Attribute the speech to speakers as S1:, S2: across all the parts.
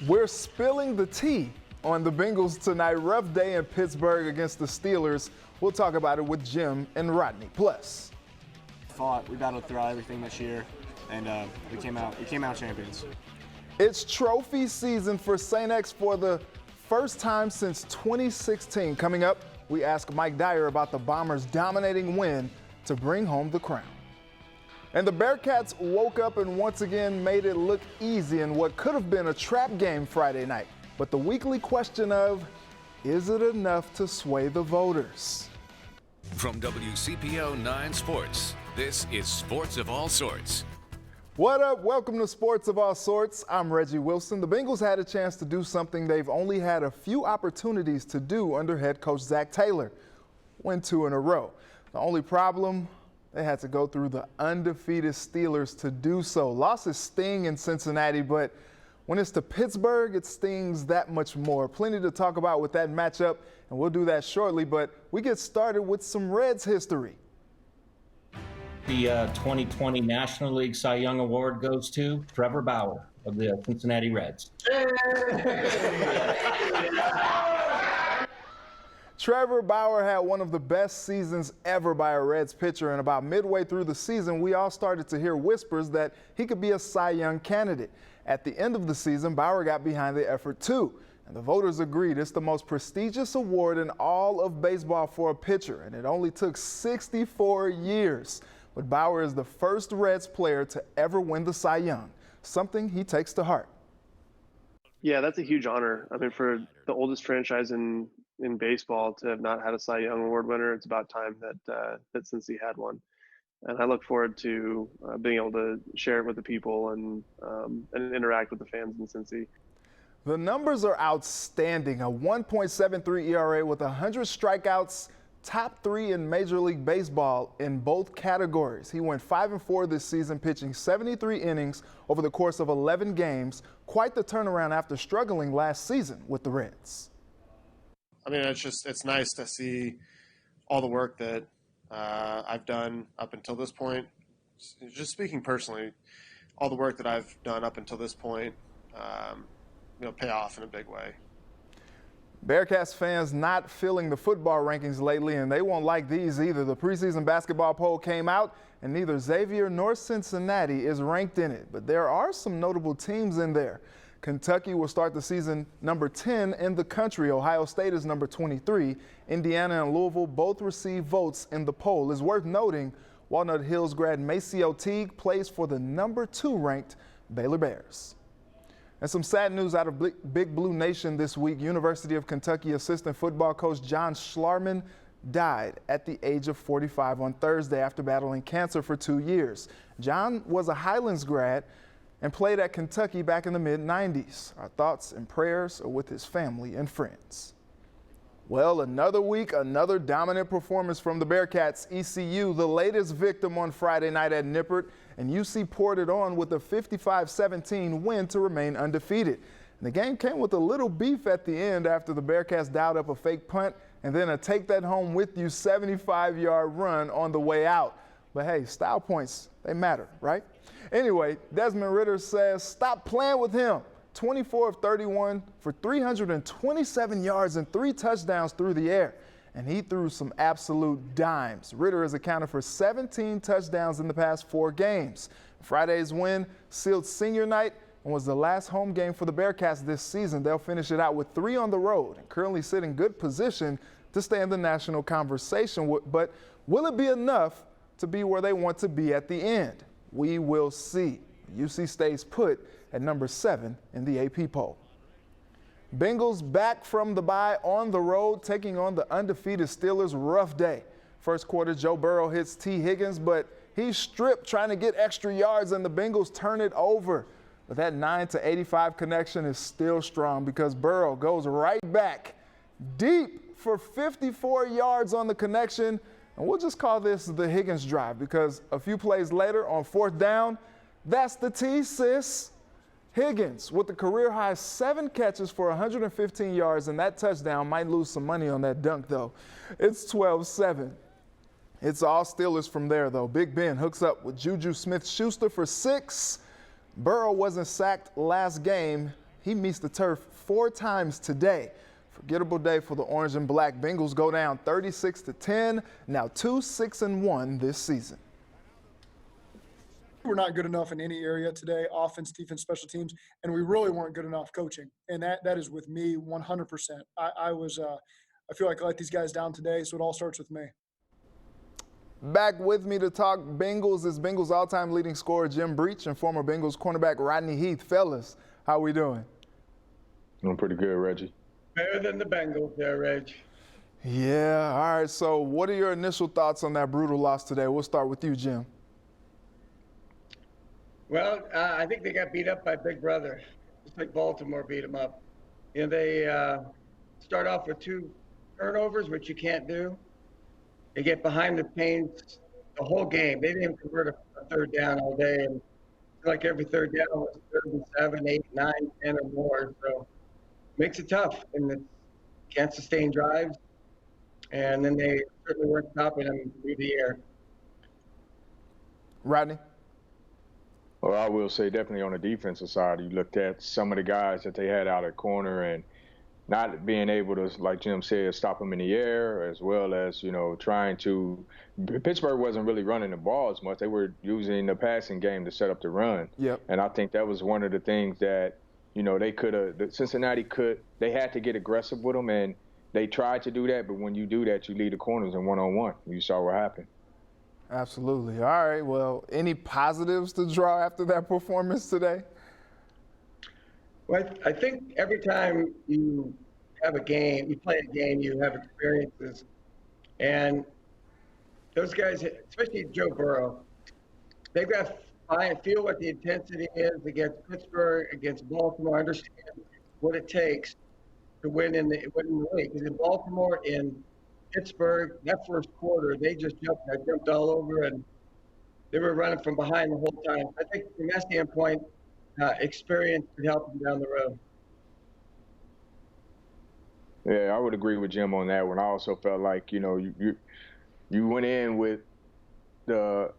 S1: We're spilling the tea on the Bengals tonight. Rough day in Pittsburgh against the Steelers. We'll talk about it with Jim and Rodney. Plus,
S2: we battled throughout everything this year, and we came out champions.
S1: It's trophy season for St. X for the first time since 2016. Coming up, we ask Mike Dyer about the Bombers' dominating win to bring home the crown. And the Bearcats woke up and once again made it look easy in what could have been a trap game Friday night. But the weekly question of, is it enough to sway the voters?
S3: From WCPO 9 Sports, this is Sports of All Sorts.
S1: What up? Welcome to Sports of All Sorts. I'm Reggie Wilson. The Bengals had a chance to do something they've only had a few opportunities to do under head coach Zach Taylor. Win 2 in a row. The only problem, they had to go through the undefeated Steelers to do so. Losses sting in Cincinnati, but when it's to Pittsburgh, it stings that much more. Plenty to talk about with that matchup, and we'll do that shortly, but we get started with some Reds history.
S4: The 2020 National League Cy Young Award goes to TREVOR BAUER of the Cincinnati Reds.
S1: TREVOR BAUER had one of the best seasons ever by a Reds pitcher, and about midway through the season, we all started to hear whispers that he could be a Cy Young candidate. At the end of the season, BAUER got behind the effort too, and the voters agreed it's the most prestigious award in all of baseball for a pitcher, and it only took 64 years. But BAUER is the first Reds player to ever win the Cy Young, something he takes to heart.
S5: Yeah, that's a huge honor. I mean, for the oldest franchise in baseball to have not had a Cy Young Award winner, it's about time that Cincy had one. And I look forward to being able to share it with the people and interact with the fans in Cincy.
S1: The numbers are outstanding. A 1.73 ERA with 100 strikeouts, top 3 in Major League Baseball in both categories. He went 5-4 this season, pitching 73 innings over the course of 11 games. Quite the turnaround after struggling last season with the Reds.
S6: I mean, it's nice to see all the work that I've done up until this point. Just speaking personally, all the work that I've done up until this point, pay off in a big way.
S1: Bearcats fans not feeling the football rankings lately, and they won't like these either. The preseason basketball poll came out, and neither Xavier nor Cincinnati is ranked in it. But there are some notable teams in there. Kentucky will start the season number 10 in the country. Ohio State is number 23. Indiana and Louisville both receive votes in the poll. It's worth noting Walnut Hills grad Maceo Teague plays for the number 2 ranked Baylor Bears. And some sad news out of Big Blue Nation this week. University of Kentucky assistant football coach John Schlarman died at the age of 45 on Thursday after battling cancer for 2 years. John was a Highlands grad and played at Kentucky back in the mid-90s. Our thoughts and prayers are with his family and friends. Well, another week, another dominant performance from the Bearcats. ECU, the latest victim on Friday night at Nippert, and UC poured it on with a 55-17 win to remain undefeated. And the game came with a little beef at the end after the Bearcats dialed up a fake punt and then a take-that-home-with-you 75-yard run on the way out. But hey, style points, they matter, right? Anyway, Desmond Ridder says stop playing with him. 24 of 31 for 327 yards and 3 touchdowns through the air. And he threw some absolute dimes. Ridder has accounted for 17 touchdowns in the past 4 games. Friday's win sealed senior night and was the last home game for the Bearcats this season. They'll finish it out with 3 on the road and currently sit in good position to stay in the national conversation. But will it be enough to be where they want to be at the end? We will see. UC stays put at number 7 in the AP poll. Bengals back from the bye on the road, taking on the undefeated Steelers. Rough day. First quarter, Joe Burrow hits T. Higgins, but he's stripped trying to get extra yards, and the Bengals turn it over. But that 9-85 connection is still strong because Burrow goes right back deep for 54 yards on the connection. And we'll just call this the Higgins drive because a few plays later on 4th down, that's the T, sis. Higgins with the career-high 7 catches for 115 yards, and that touchdown might lose some money on that dunk, though. It's 12-7. It's all Steelers from there, though. Big Ben hooks up with Juju Smith-Schuster for 6. Burrow wasn't sacked last game. He meets the turf 4 times today. Forgettable day for the orange and black. Bengals go down 36-10, now 2-6-1 this season.
S7: We're not good enough in any area today, offense, defense, special teams, and we really weren't good enough coaching. And that is with me 100%. I feel like I let these guys down today, so it all starts with me.
S1: Back with me to talk Bengals is Bengals all-time leading scorer Jim Breach and former Bengals cornerback Rodney Heath. Fellas, how we doing?
S8: Doing pretty good, Reggie.
S9: Better than the Bengals there, Reg.
S1: Yeah, all right. So what are your initial thoughts on that brutal loss today? We'll start with you, Jim.
S9: Well, I think they got beat up by Big Brother, just like Baltimore beat them up. You know, they start off with 2 turnovers, which you can't do. They get behind the chains the whole game. They didn't even convert a 3rd down all day. And like every 3rd down was 3rd and 7, 8, 9, 10 or more. So makes it tough. And it can't sustain drives. And then they certainly weren't stopping them through the air.
S1: Rodney?
S8: Well, I will say definitely on the defensive side, you looked at some of the guys that they had out at corner and not being able to, like Jim said, stop them in the air, as well as, you know, trying to – Pittsburgh wasn't really running the ball as much. They were using the passing game to set up the run.
S1: Yep.
S8: And I think that was one of the things that, you know, they could have – Cincinnati could – they had to get aggressive with them, and they tried to do that. But when you do that, you lead the corners in one-on-one. You saw what happened.
S1: Absolutely. All right. Well, any positives to draw after that performance today?
S9: Well, I think every time you have a game, you play a game, you have experiences. And those guys, especially Joe Burrow, they've got to feel what the intensity is against Pittsburgh, against Baltimore, understand what it takes to win in the league. Because in Baltimore, in Pittsburgh, that first quarter, they just jumped all over, and they were running from behind the whole time. I think from that standpoint, experience could help them down the road.
S8: Yeah, I would agree with Jim on that one. I also felt like, you know, you went in with the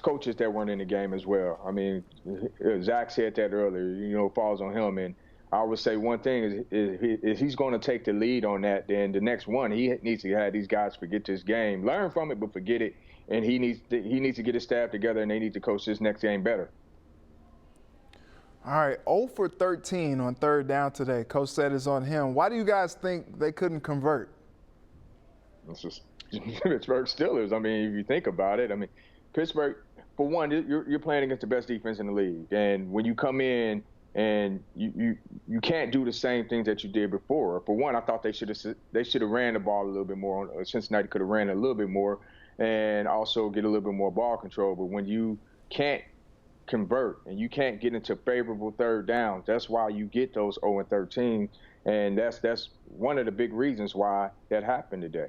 S8: coaches that weren't in the game as well. I mean, Zach said that earlier, you know, falls on him. And I would say one thing is he's going to take the lead on that. Then the next one, he needs to have these guys forget this game, learn from it, but forget it. And he needs to get his staff together, and they need to coach this next game better.
S1: All right, 0 for 13 on 3rd down today. Coach said it's on him. Why do you guys think they couldn't convert?
S8: It's just Pittsburgh Steelers. I mean, if you think about it, I mean, Pittsburgh, for one, you're playing against the best defense in the league. And when you come in and you can't do the same things that you did before. For one, I thought they should have ran the ball a little bit more. Cincinnati could have ran a little bit more and also get a little bit more ball control. But when you can't convert and you can't get into favorable 3rd downs, that's why you get those 0 and 13. And that's one of the big reasons why that happened today.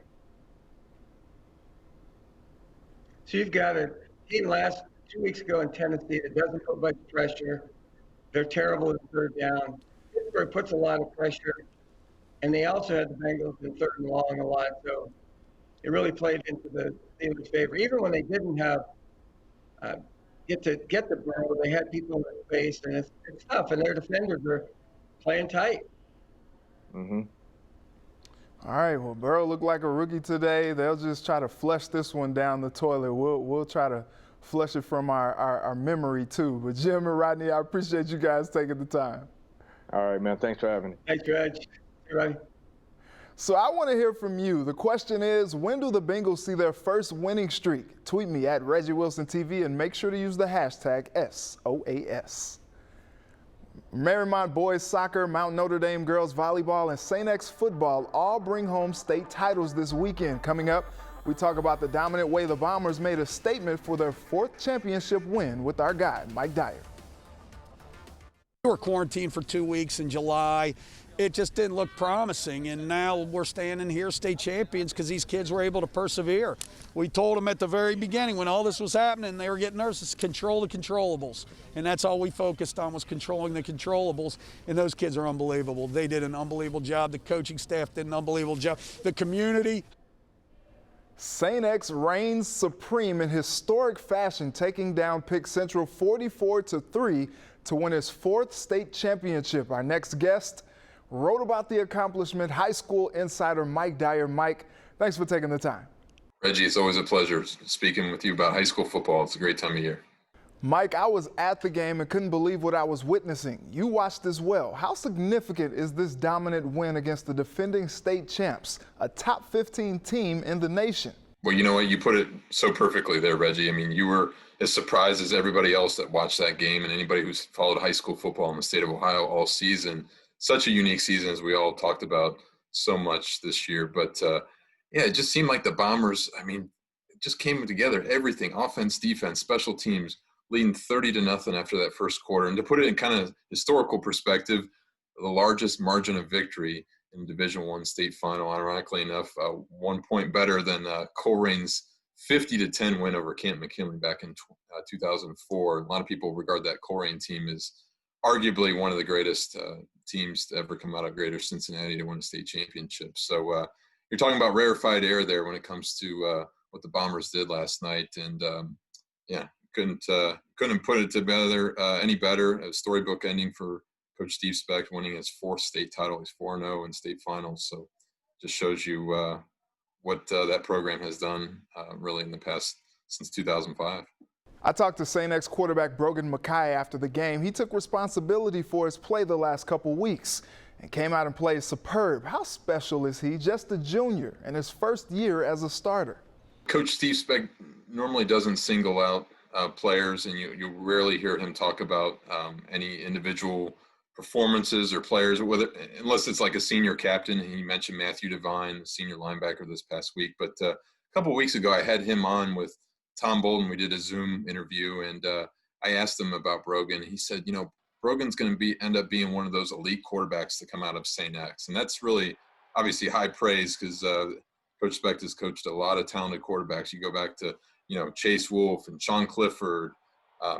S9: So you've got a team last 2 weeks ago in Tennessee that doesn't put much pressure. They're terrible at 3rd down. Pittsburgh puts a lot of pressure, and they also had the Bengals in 3rd and long a lot. So it really played into the Steelers' favor. Even when they didn't have get the ball, they had people in space, and it's tough. And their defenders are playing tight.
S8: Mm-hmm.
S1: All right, well, Burrow looked like a rookie today. They'll just try to flush this one down the toilet. We'll try to flush it from our memory, too. But Jim and Rodney, I appreciate you guys taking the time.
S8: All right, man. Thanks for having me.
S9: Thanks, Reg. Hey, Rodney.
S1: So I want to hear from you. The question is, when do the Bengals see their first winning streak? Tweet me at Reggie Wilson TV and make sure to use the hashtag SOAS. Marymount boys soccer, Mount Notre Dame girls volleyball, and St. X football all bring home state titles this weekend. Coming up, we talk about the dominant way the Bombers made a statement for their 4th championship win with our guy, Mike Dyer.
S10: We were quarantined for 2 weeks in July. It just didn't look promising, and now we're standing here state champions because these kids were able to persevere. We told them at the very beginning when all this was happening, they were getting nervous, control the controllables, and that's all we focused on was controlling the controllables, and those kids are unbelievable. They did an unbelievable job. The coaching staff did an unbelievable job. The community.
S1: St. X reigns supreme in historic fashion, taking down Pick Central 44-3 to win his 4th state championship. Our next guest wrote about the accomplishment, high school insider Mike Dyer. Mike, thanks for taking the time.
S11: Reggie, it's always a pleasure speaking with you about high school football. It's a great time of year.
S1: Mike, I was at the game and couldn't believe what I was witnessing. You watched as well. How significant is this dominant win against the defending state champs, a top 15 team in the nation?
S11: Well, you know what? You put it so perfectly there, Reggie. I mean, you were as surprised as everybody else that watched that game and anybody who's followed high school football in the state of Ohio all season. Such a unique season, as we all talked about so much this year. But, yeah, it just seemed like the Bombers, I mean, it just came together. Everything, offense, defense, special teams, leading 30-0 after that first quarter. And to put it in kind of historical perspective, the largest margin of victory in Division I state final, ironically enough, 1 point better than Colerain's 50-10 win over Camp McKinley back in 2004. A lot of people regard that Colerain team as arguably one of the greatest teams to ever come out of Greater Cincinnati to win a state championship. So you're talking about rarefied air there when it comes to what the Bombers did last night. And, yeah, couldn't put it together any better. A storybook ending for Coach Steve Speck, winning his 4th state title. He's 4-0 in state finals. So just shows you what that program has done really in the past since 2005.
S1: I talked to St. X quarterback Brogan Mackay after the game. He took responsibility for his play the last couple weeks and came out and played superb. How special is he, just a junior, in his first year as a starter?
S11: Coach Steve Speck normally doesn't single out players, and you rarely hear him talk about any individual performances or players, unless it's like a senior captain. He mentioned Matthew Devine, senior linebacker, this past week. But a couple of weeks ago, I had him on with Tom Bolden. We did a Zoom interview, and I asked him about Brogan. He said, you know, Brogan's going to end up being one of those elite quarterbacks to come out of St. X. And that's really obviously high praise because Coach Speck has coached a lot of talented quarterbacks. You go back to, you know, Chase Wolf and Sean Clifford,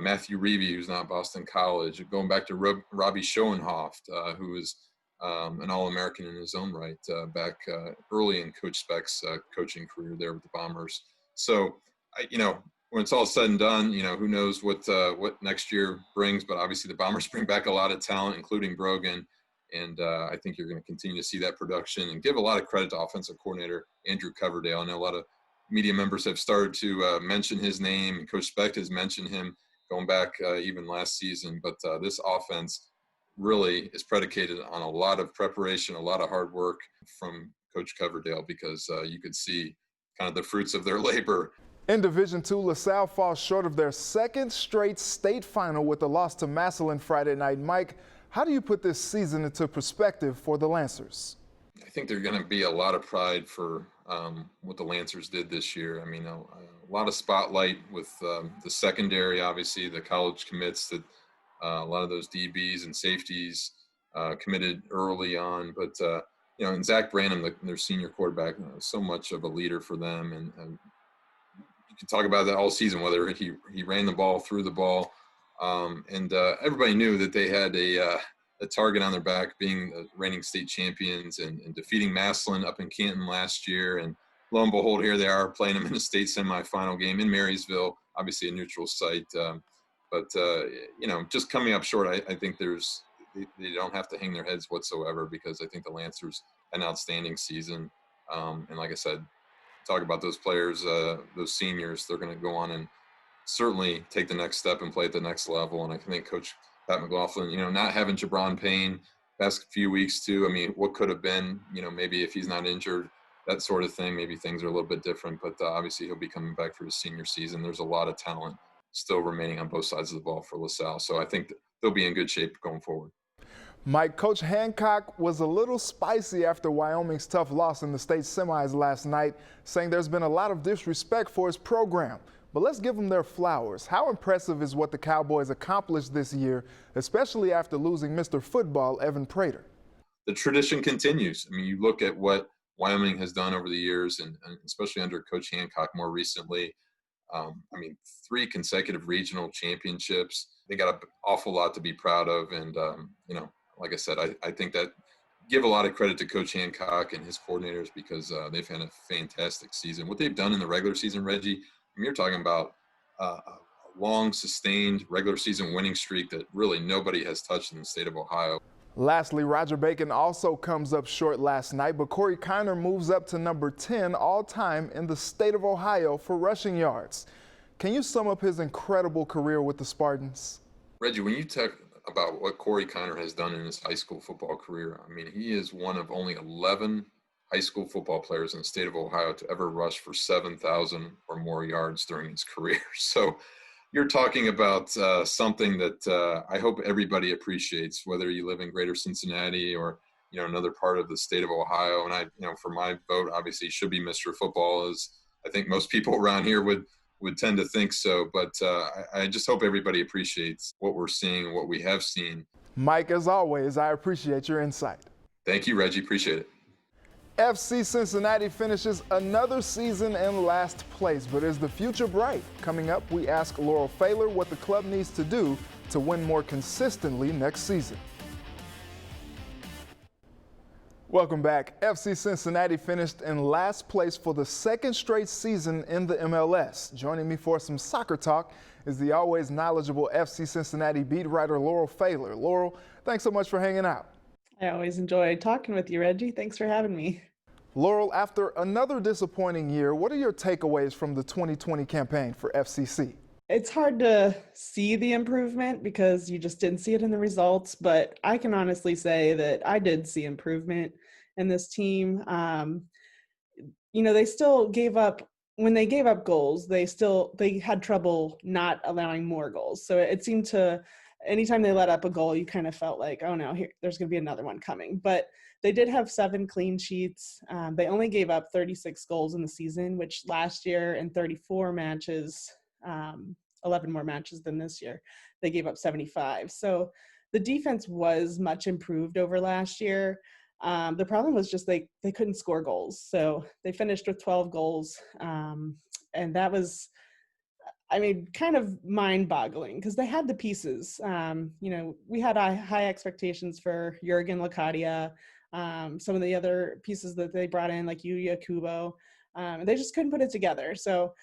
S11: Matthew Reevy, who's now at Boston College, going back to Robbie Schoenhoft, who is an All-American in his own right back early in Coach Speck's coaching career there with the Bombers. So, you know, when it's all said and done, you know, who knows what next year brings, but obviously the Bombers bring back a lot of talent, including Brogan. And I think you're going to continue to see that production and give a lot of credit to offensive coordinator Andrew Coverdale. I know a lot of media members have started to mention his name, and Coach Speck has mentioned him going back even last season. But this offense really is predicated on a lot of preparation, a lot of hard work from Coach Coverdale, because you could see kind of the fruits of their labor.
S1: In Division II, LaSalle falls short of their 2nd straight state final with a loss to Massillon Friday night. Mike, how do you put this season into perspective for the Lancers?
S11: I think there's going to be a lot of pride for what the Lancers did this year. I mean, a lot of spotlight with the secondary, obviously, the college commits that a lot of those DBs and safeties committed early on. But, you know, and Zach Branham, their senior quarterback, so much of a leader for them. And you can talk about that all season, whether he ran the ball, threw the ball. And everybody knew that they had a target on their back, being the reigning state champions and defeating Massillon up in Canton last year. And lo and behold, here they are playing them in a state semifinal game in Marysville, obviously a neutral site. But you know, just coming up short, I think they don't have to hang their heads whatsoever, because I think the Lancers had an outstanding season. And like I said, talk about those players, those seniors, they're going to go on and certainly take the next step and play at the next level. And I think Coach Pat McLaughlin, you know, not having Jabron Payne past few weeks too, I mean, what could have been, you know, maybe if he's not injured, that sort of thing, maybe things are a little bit different. But obviously he'll be coming back for his senior season. There's a lot of talent still remaining on both sides of the ball for LaSalle. So I think they'll be in good shape going forward.
S1: Mike, Coach Hancock was a little spicy after Wyoming's tough loss in the state semis last night, saying there's been a lot of disrespect for his program. But let's give them their flowers. How impressive is what the Cowboys accomplished this year, especially after losing Mr. Football, Evan Prater?
S11: The tradition continues. I mean, you look at what Wyoming has done over the years, and especially under Coach Hancock more recently. I mean, 3 consecutive regional championships. They got an awful lot to be proud of. And, you know, like I said, I think that give a lot of credit to Coach Hancock and his coordinators, because they've had a fantastic season. What they've done in the regular season, Reggie, I mean, you're talking about a long, sustained regular season winning streak that really nobody has touched in the state of Ohio.
S1: Lastly, Roger Bacon also comes up short last night, but Corey Kiner moves up to number 10 all-time in the state of Ohio for rushing yards. Can you sum up his incredible career with the Spartans?
S11: Reggie, when you talk about what Corey Kiner has done in his high school football career, I mean, he is one of only 11 high school football players in the state of Ohio to ever rush for 7,000 or more yards during his career. So you're talking about something that I hope everybody appreciates, whether you live in Greater Cincinnati or another part of the state of Ohio. And I, for my vote, obviously he should be Mr. Football, as I think most people around here would tend to think so. But I just hope everybody appreciates what we're seeing, what we have seen.
S1: Mike, as always, I appreciate your insight.
S11: Thank you, Reggie. Appreciate it.
S1: FC Cincinnati finishes another season in last place, but is the future bright? Coming up, we ask Laurel Pfahler what the club needs to do to win more consistently next season. Welcome back. FC Cincinnati finished in last place for the second straight season in the MLS. Joining me for some soccer talk is the always knowledgeable FC Cincinnati beat writer Laurel Pfahler. Laurel, thanks so much for hanging out.
S12: I always enjoy talking with you, Reggie. Thanks for having me.
S1: Laurel, after another disappointing year, what are your takeaways from the 2020 campaign for FCC?
S12: It's hard to see the improvement because you just didn't see it in the results, but I can honestly say that I did see improvement in this team. They still gave up. When they gave up goals, they had trouble not allowing more goals. So it seemed to, anytime they let up a goal, you kind of felt like, oh no, there's going to be another one coming. But they did have 7 clean sheets. They only gave up 36 goals in the season, which last year in 34 matches, 11 more matches than this year, they gave up 75. So the defense was much improved over last year. The problem was just they couldn't score goals. So they finished with 12 goals. And that was, kind of mind-boggling because they had the pieces. We had high expectations for Jurgen Locadia, some of the other pieces that they brought in, like Yuya Kubo. They just couldn't put it together. So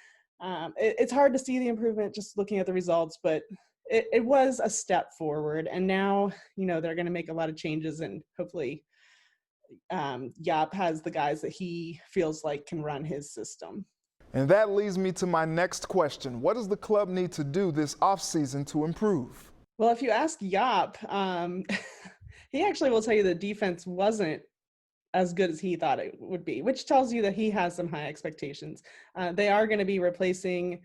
S12: it's hard to see the improvement just looking at the results, but it was a step forward. And now, they're going to make a lot of changes, and hopefully Jaap has the guys that he feels like can run his system.
S1: And that leads me to my next question. What does the club need to do this offseason to improve?
S12: Well, if you ask Jaap, he actually will tell you the defense wasn't as good as he thought it would be, which tells you that he has some high expectations. They are going to be replacing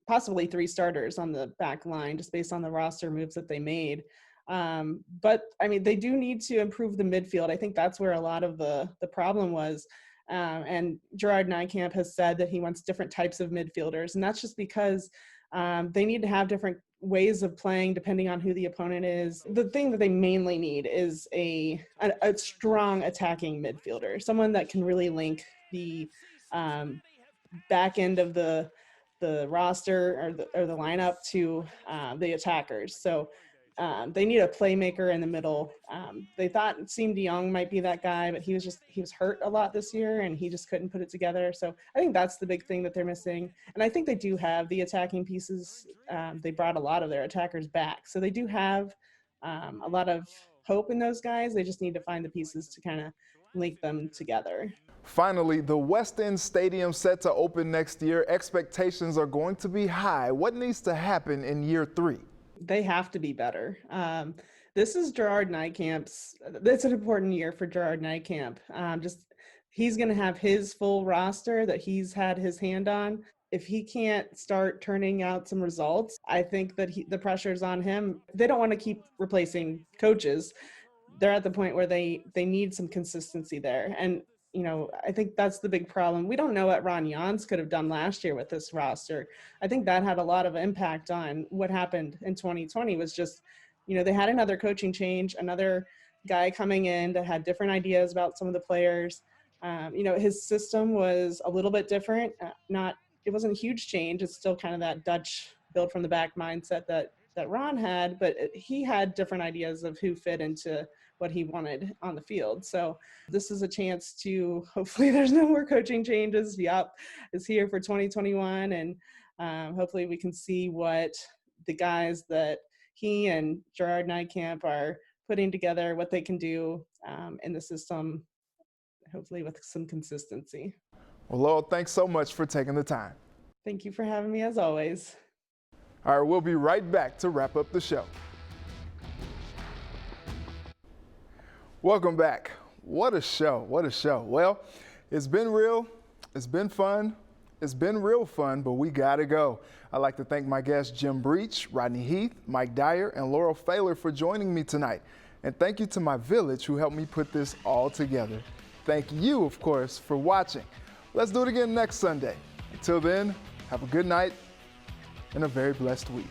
S12: possibly three starters on the back line just based on the roster moves that they made. But they do need to improve the midfield. I think that's where a lot of the problem was. And Gerard Nijkamp has said that he wants different types of midfielders, and that's just because they need to have different ways of playing depending on who the opponent is. The thing that they mainly need is a strong attacking midfielder, someone that can really link the back end of the roster or the lineup to the attackers. So they need a playmaker in the middle. They thought Siem de Jong might be that guy, but he was hurt a lot this year and he just couldn't put it together. So I think that's the big thing that they're missing. And I think they do have the attacking pieces. They brought a lot of their attackers back. So they do have a lot of hope in those guys. They just need to find the pieces to kind of link them together.
S1: Finally, the West End Stadium set to open next year. Expectations are going to be high. What needs to happen in year 3?
S12: They have to be better. This is Gerard Nijkamp's. That's an important year for Gerard Nijkamp. He's going to have his full roster that he's had his hand on. If he can't start turning out some results, I think that the pressure's on him. They don't want to keep replacing coaches. They're at the point where they need some consistency there. And I think that's the big problem. We don't know what Ron Jans could have done last year with this roster. I think that had a lot of impact on what happened in 2020 was just, they had another coaching change, another guy coming in that had different ideas about some of the players. His system was a little bit different. It wasn't a huge change. It's still kind of that Dutch build from the back mindset that Ron had, but he had different ideas of who fit into what he wanted on the field. So this is a chance to, hopefully there's no more coaching changes. Jaap is here for 2021. And Hopefully we can see what the guys that he and Gerard Nijkamp are putting together, what they can do in the system, hopefully with some consistency.
S1: Well, Laurel, thanks so much for taking the time.
S12: Thank you for having me as always.
S1: All right, we'll be right back to wrap up the show. Welcome back. What a show, what a show. Well, it's been real, it's been fun, it's been real fun, but we gotta go. I'd like to thank my guests Jim Breach, Rodney Heath, Mike Dyer, and Laurel Pfaler for joining me tonight. And thank you to my village who helped me put this all together. Thank you, of course, for watching. Let's do it again next Sunday. Until then, have a good night and a very blessed week.